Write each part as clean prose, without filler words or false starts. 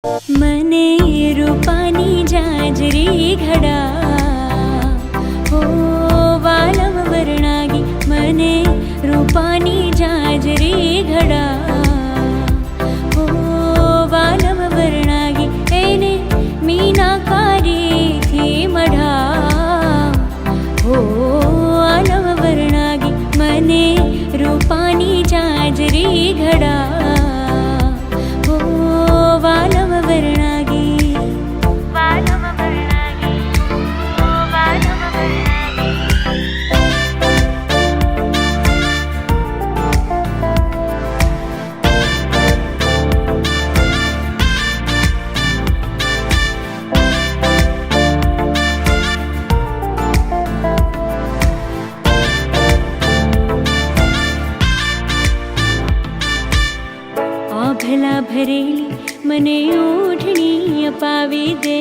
मने रूपानी जाजरी घडा हो वालम वर्णागी मने रूपानी जाजरी घडा हो वालम वर्णागी एने मीनाकारी थी मढा हो वालम वर्णागी मने रूपानी जाजरी घडा वालम वर्णागी वालम वर्णागी वालम वर्णागी आभला भरेली मने ओढणी अपावी दे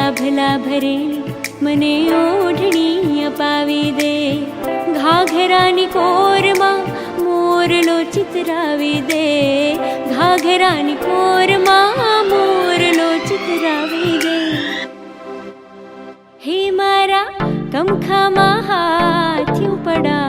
आभला भरेली मने ओढणी अपावी दे घाघरानी कोरमा मोरलो चितरावी दे घाघरानी कोरमा मोरलो चितरावी दे हे मारा कमखामा हाथ्यू पडा